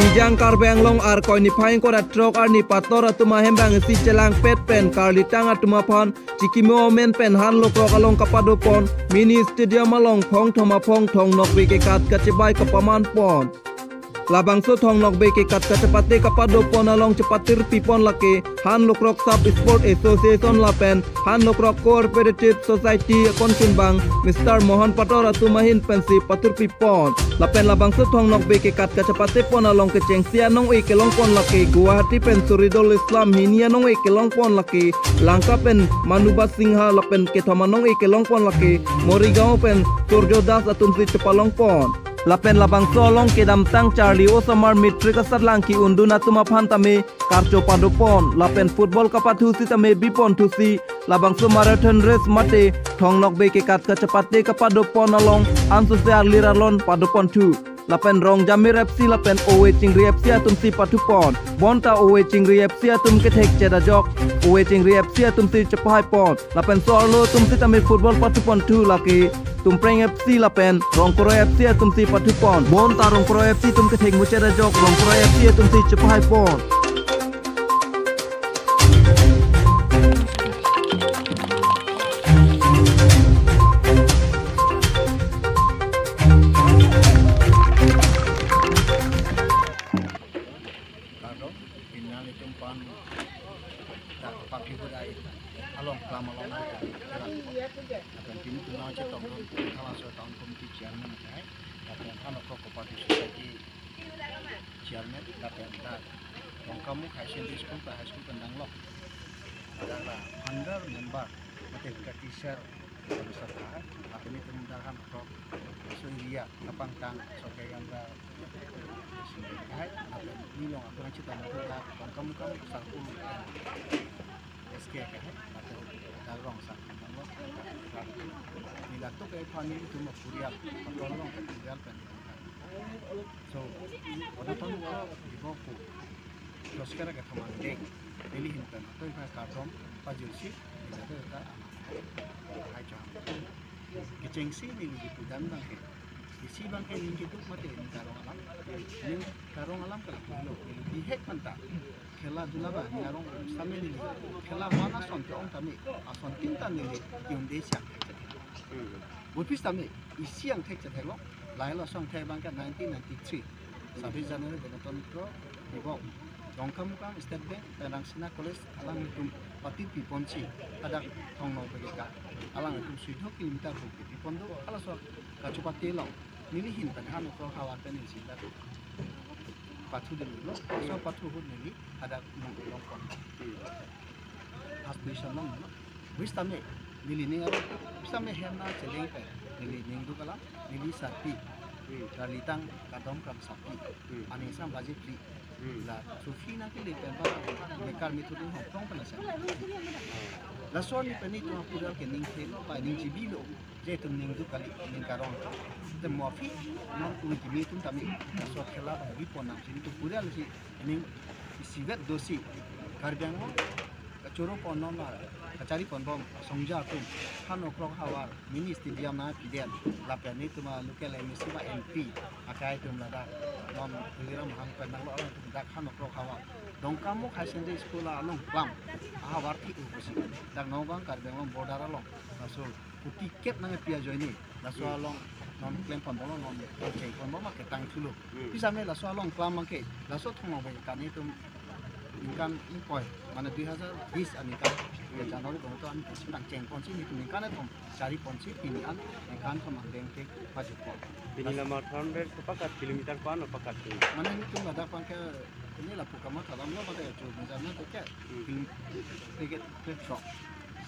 Nijang karbeng long ar koi ni phaing ko trok ar ni pator atuma hembang si celang pet pen karli tang atuma pon cikimo men pen han lokrok along kapado pon mini stadium along phong thoma phong thong nok be ke kat kacebai kapaman pon labang so thong nok be ke kat kacepate kapado pon along cepatir pipon lake han lokrok sub sport association lapen han lokrok cooperative society konkin bang Mr. Mohan Pator atuma hin pensi patur pipon lapen labang so thong nok be ke kat kacepate pon along ke cengsia nong e kelong pon lake Guwahati pen Suridol Islam hinia nong e kelong pon lake Langka pen Manuba Singha lapen ke thamanong e kelong pon lake Morigao pen Surjodas atumsi cepalong pon lapen labang solong ke damtang Charlie Osamar Mitrik asat langki unduna tuma phantame karcho padopon lapen football kapathusi tame bipon thusi labang so marathon race mate thong nok be ke kat kacepate kapadopon along ansuse arliralon padopon thu lapen rong Jamir FC lapen Owe Chingri FC atumsi patupon bonta Owe Chingri FC atum ke thek cheda jok Owe Chingri FC atumsi cepai pon lapen sorlo tumsi tame football patupon thu laki Tumpreng FC lapen Rongkoro FC atumsi patupon bonta Rongkoro FC tum ke thek mucheda jok Rongkoro FC atumsi cepai pon along kelama long akan kini tuna cetok kalau setahun komiti chairman kai akan anak kooperatif society chairman akan dah kamu kaisian di sekolah high school tendang lok adalah under member mati teacher peserta akan ini tendang kok suria kapang tang sokai ganda kai akan ini long akan cerita tentang kamu sarpul SK kai rong sak nang nila to kay pani itu mapuriap patolong ketinggal kan so odo ton ko iboku terus kira ke teman dek pilihin kan atau ikan karton pajulsi itu ka hai jam kecengsi ni gitu dan bang ke isi bang ke ni gitu mate ni karong alam kalau di hek mantap khela dulaba nyarong sami ni khela mana son ke ong tami ason tinta ni yung desya bopis tami isi yang tek cetelo laila song te bangka 1993 sabi Januari dengan ton pro ibo dongkam kam state bank Perangsina college alang itu pati piponci ada thongno begeka alang itu sudah kilometer buki pipondo ala so kacupati long nilihin tan hanu ko hawatan ni sita patu dulu so patu hud nili ada longkon aspiration long wis tame nili ni same hena celeng pe nili ningdu kala nili sapi dalitang kadom kam sapi anisa baje pri la sufi na ke le tempa bekar mitudin hotong pana sa la so ni pani to pura ke ning the pa ning jibilo je tum ningdu kali ning karong te mofi non ku jimi tum tami la so khela ba bi pona sini to pura si ning sivet dosi karbang mo kacoro pono na kacari ponbom songja tu han okrok hawar mini stadium na pidel la pani tuma local MC ba MP akai tum lada non liram hang penang lo tum dak han okrok hawar dong kamu khaisen de school along plam hawar thi usi dak nobang karbang lo border along so tiket na pia joini la so along non claim ponbom non okay ponbom ma ke tang thulu pisame la so along plam ma ke la so thong ba kan tum ingkan impoi mana 2020 anikan Januari itu an sedang cengpon sih itu ingkan itu cari ponsi pilihan ingkan sama dengke pajak pon ini nama 100 sepakat kilometer pan sepakat mana itu ada pakai ini lah pukama kalau nggak pakai itu misalnya tuh kayak tiket shop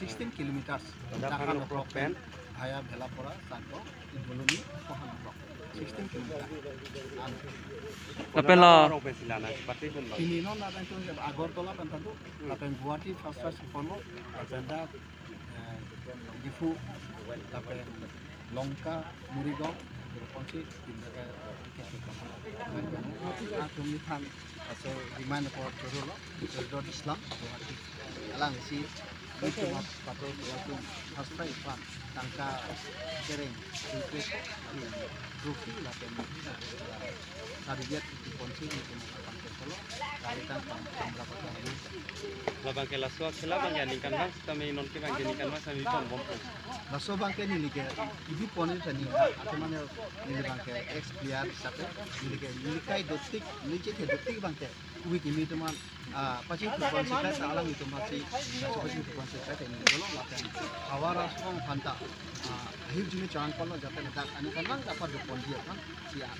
16 kilometers ada pen haya bela pora satu belum ni pohon 16 kilometer tapi lah orang pensilana seperti itu ini non ada itu Agartala kan tentu apa yang Guwahati first Pono ada Gifu apa Longka Morigao berfungsi di negara kita atau mitan atau di mana pun Jorolo Jorol Islam Guwahati alang si itu patut waktu hasta Ipan tangka sering increase rupi lah yang tadi dia di ponci pasti itu akan tertolong dari tanpa beberapa kali. Labang ke laswa sila bang ya ningkan bang kami non ke bang ningkan bang sami pon bom. Laso bangke ni like ibi poni tani atau mana ni bangke ex player satu ni kai dotik niche ke dotik bangke wik ini teman pasti football kita salang itu masih pasti football kita ini kalau lakukan awara song fanta akhir juni jangan kalau jatuh letak ane kan bang dapat dupon dia kan siap.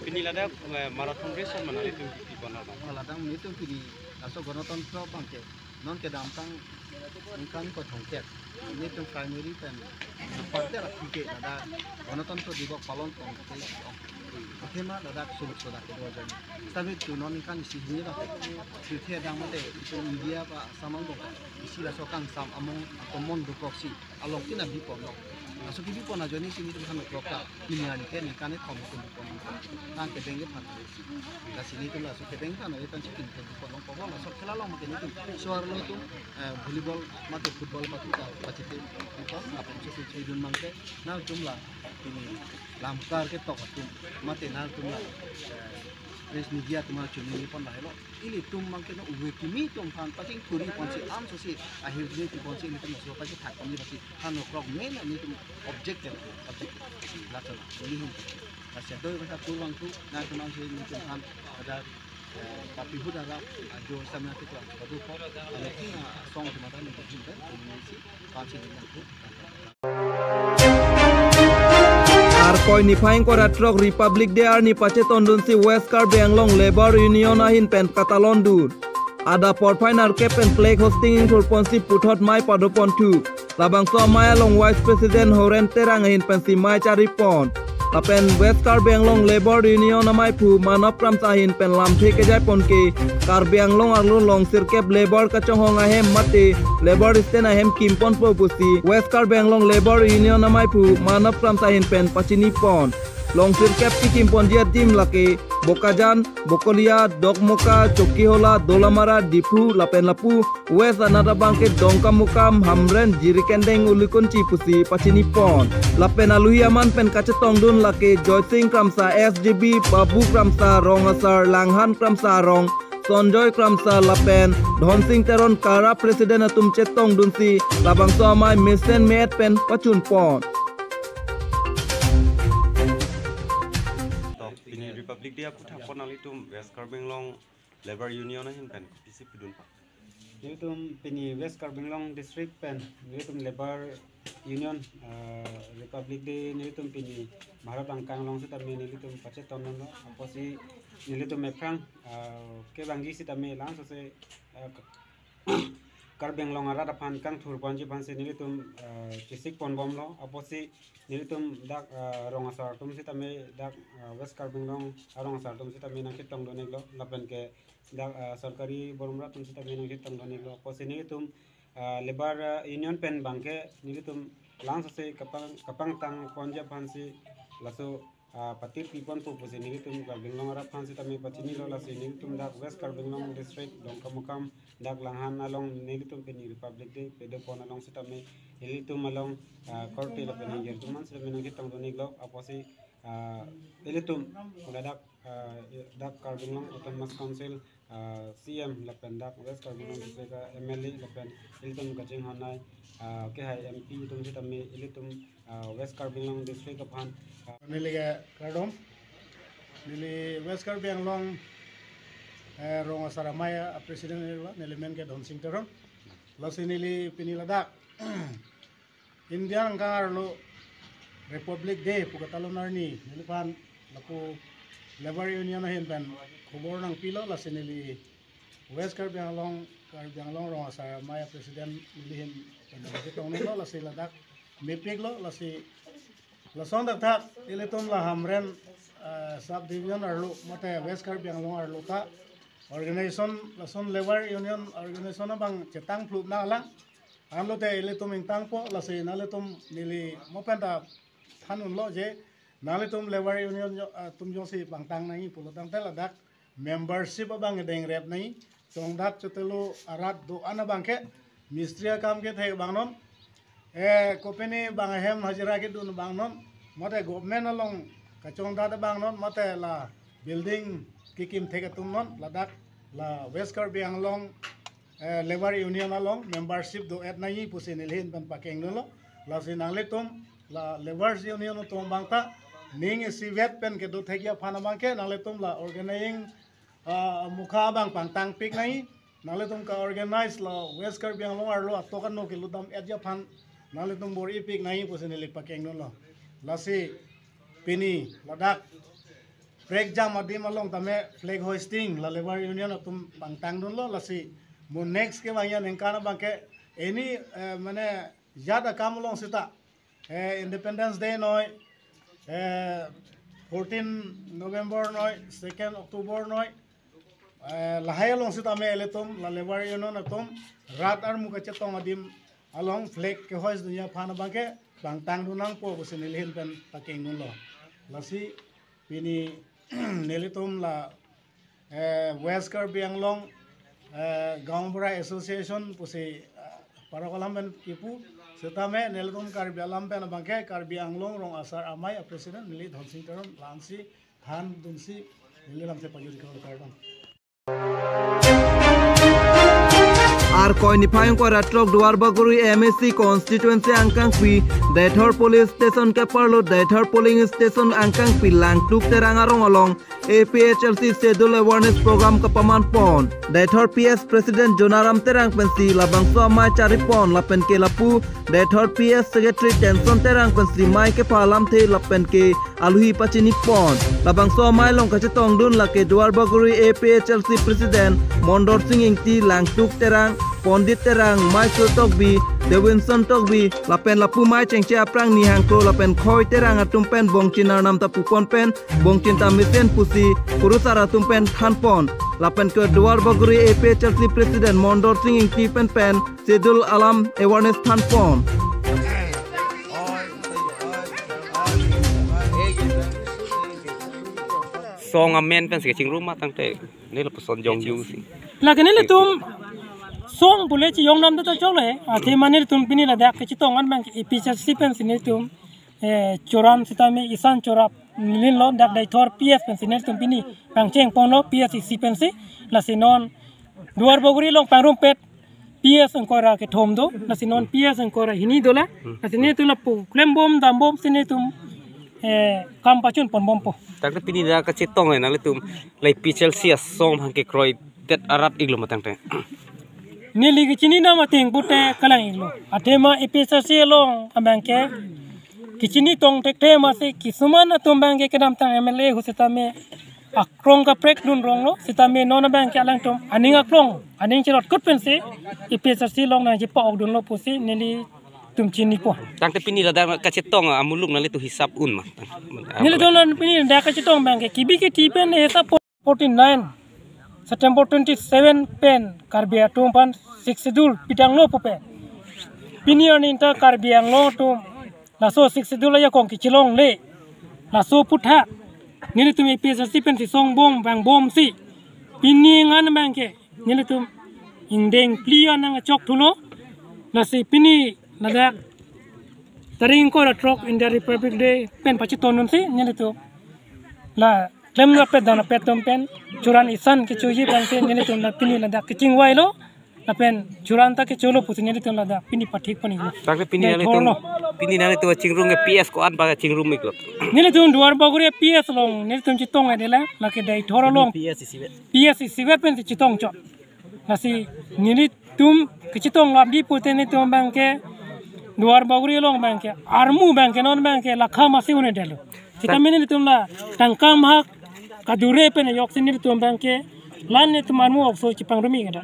Pinilada marathon race mana itu di mana bang? Ladang itu kini laso Ganatantra bangke non ke dampang ingkang ko thongket ini tu primary pen partai rakike ada Ganatantra Dibok palon tongke oke mah ada suluk soda kedua jadi tapi tu non ingkang isi ini lah tu dia dang mate itu India pak samang dong isi laso kang sam among atau mon dukoksi along tina bipon laso bipon aja ni sini tu kan lokal ini ani kan ikan itu kamu tu bipon nang kedengge pan la sini tu laso kedengge kan itu cikin ke bipon long pokok laso kelalong makin itu suara lo itu volleyball mate football mate pacite itu apa sih cidun mangke nah jumlah ini lamkar ke tok tu mate nah jumlah res media tuma chuni pon lahelo ili tum mangke no uwe kimi tum phan pacing kuri ponsi am sosi akhir ni ti ponsi ni tum so pacing thak ni basi han krok main ni tum objective la chal ni hum asya doi basa kurang tu na tum ang ni tum han ada tapi hudara jo samna ti ko badu ko lekin song tu mata ni tum kan ni si pansi ni tu আর কয় নিফাইং করা ট্রক Republic day আর নিপাচে তন্ডুনসি ওয়েস্ট কার বেংলং labour union আহিন পেন কাতালন দুর আদা পরফাইন আর কেপেন প্লেক হোস্টিং ইন থুরপনসি পুথত মাই পাদপন থু লাবাংস মায়ালং ভাইস প্রেসিডেন্ট হরেন তেরাং আহিন পেনসি মাই চারিপন lapen West Kar Benglong Labor Union amai phu manop kram sahin pen lam the ke jai pon ke Kar Benglong arlu long sirkep labor ka chong ahem mate labor sten ahem kimpon po pusi West Kar Benglong Labor Union amai phu manop kram sahin pen pachini pon long sirkep ki kimpon dia tim lake Bokajan, Bokolia, Dogmoka, Chokihola, Dolamara, Dipu, Lapen Lapu, West Anada Bangkit, Dongkam Mukam, Hamren, Jirikendeng, Ulikun Cipusi, Pachini Pon, Lapen Aluhiaman, Pen Kacetong Dun Lake, Joy Singh Kramsa, SGB, Babu Kramsa, Rongasar, Langhan Kramsa, Rong, Sonjoy Kramsa, Lapen, Dhon Singh Teron, Kara Presiden Atum Cetong Dunsi, Labang Soamai, Misen Meet Pen, Pachun Pon. Republic Day aku tak pernah itu West Kar Benglong Labor Union ahin pen PC pidun pak. Ini tu pini West Kar Benglong District pen ini tu Labor Union Republic Day ini tu pini Bharat Angkang long su tami ini tu pacet tahun lo apa sih ini tu meprang ke banggi si tami lang sose Kar Benglong ara dapan kang thur panji pansi ini tu fisik pon bom lo apa sih ini tu dak rongasar tum si tami dak West Kar Benglong rongasar tum si tami nang kitong donek lo lapen ke dak sarkari borumra tum si tami nang kitong donek lo apa sih ini tu Labor Union pen bangke ini tu lang sose kapang tang ponja pansi laso patir pipon pu pusi ini tu Kar Benglong ara pansi tami pachini lo laso ini tu dak West Kar Benglong District Dongkamukam dak Langhan along ini tu pen Republic Day pedo pon along si tami ini tu malong korte la pen yer tu man se men ngi tong donik lo apa si ini tu dak Kar Benglong Autonomous Council CM la pen dak West Kar Benglong District MLA la pen ini tu kaching hanai ke hai MP tu si tami ini tu West Kar Benglong District aphan nili ke kardom nili West Kar Benglong ronga saramaya presiden nili men ke Dhon Singh Teron lasi nili piniladak India angkar lo Republic Day pukatalo narni nili pan laku Labor Union ahin pen kubor nang pilo lasi nili West Kar Benglong ronga saramaya presiden nili hin pendapat nilo lasi ladak mipig lo lasi lason dak iletum la hamren sub division arlo mate West Kar Benglong arlo ta organization lason Labor Union organization bang cetang fluk na lang anlo te iletum ingtang po lasi naletum nili mopenta thanun lo je naletum Labor Union tum jo si bangtang nai pulutang te ladak membership bang deng rep nai tongdat chotelo arat do ana bangke mistri kam ke the bangnon kopeni banghem hajira ke dun bangnon mate government along kachong da bangnon mate la building kikim theka tumnon ladak la West Karbi Anglong Labor Union along membership do et nai pusin ilhin pan pakeng lo la sinang letum la Labor Union tum bangta ning sivet pen ke do thekia phana bangke nang letum la organizing mukha bang pangtang pik nai nang letum ka organize la West Karbi Anglong arlo atokan no ke ludam etja phan nang letum bor ipik nai pusin ilik pakeng lo la si pini ladak break jam adim along tame flag hoisting la Labor Union atum pangtang don lo la si mo next ke bang yan engkana bang ke any mane jada kam long sita Independence Day noi 14 November noi 2nd October noi lahai long sita me eletum la Labor Union atum rat ar muka chetong adim along flag ke hoist dunia phana bang ke pangtang dunang po businilhin pen paking nun lo lasi pini nelitum la West Karbi Anglong Gaumbra Association pusi para kolamben kipu setame nelitum Karbi Alampen bangke Karbi Anglong rong asar amai presiden nili dhonsing teron lansi han dunsi nili lamse pajuri kardon আর কয়নিফাইং করা ট্রক দুয়ারবাগুড়ি MSc constituency আংকাংপি দেথর police station কে পারলো দেথর polling station আংকাংপি লাংটুক তেরাঙা রঙলং APHLC schedule awareness program ka paman pon deithor PS president Jonaram terang pensi labang so mai cari pon lapen ke lapu deithor PS secretary tension terang pensi mai ke phalam the lapen ke aluhi pachini pon labang so mai long ka chetong dun la ke duarbaguri APHLC president Mondor Singh ingti langtuk terang Pondit terang mai sotokbi Dewinson tokbi lapen lapu mai chengche aprang ni hangkro lapen khoi terang atumpen bongchinar nam ta pupon pen bongchin ta misen pusi kurusara tumpen thanpon lapen ke duarbaguri APHLC president Mondor Singh ingti pen Sidul Alam awareness thanpon song amen pen sketching room matang te ni la puson jong yu si lagane le tum song bule chi yong nam ta chole ate manir tum pini la dak chi tong an bang APHLC pen sinil tum choram sitame isan chorap nilin lo dak dai thor PS pen sinil tum pini bang cheng pon lo PSC pen si la sinon duar boguri long parum pet PS angkora ke thom do la sinon PS angkora hini dola la sinil tum la pu klem bom dam bom sinil tum kam pachun pon bom po tak pini da ka chetong na le tum lai PHLC song hang ke kroi det arat iglo matang te ni ligi chini na mating pute kalang iglo atema APHLC long ambangke kichini tong tekte mase kisuman atumbang ke kedam tang MLA husitame akrong ka prek dun rong lo sitame non bang ke alang tom aning akrong aning chirot kut pense APHLC long na jipa og dun lo pusi nili tum chini po tang te pini la da ka chetong amulung na le tu hisap un ma nili don pini da ka chetong bang ke kibi ke tipen hisap 49 September 27 pen Karbia tumpan 6 Sidul pitang lo pupe pinion inta Karbiang lo tum laso 6 Sidul ya kong kichilong le laso putha nili tum APHLC pen si song bom bang bom si piningan bangke nili tum indeng plian ang chok thulo lasi pini nadak taring ko trok India Republic Day pen pachiton si nili tum la klem na pet dana pet pen curan isan ke cuji bangke nili tum la pini la dak kicing wai lo la pen curan ta ke chulo puti nili tum la dak pini pathik pani lo tak pini na le tu chingrung ke PS ko an ba chingrum miklo nili tum duar bagure PS long nili tum chitong adela la ke dai thoro long PS sivet pen chitong cho la si nili tum ke chitong labdi puti nili tum bangke duar bagure long bangke armu bangke non bangke la khama si une delo kita nili tum la tangkam hak kadure pen yok sinil tum bangke lan ne tumanmu okso cipang rumi kada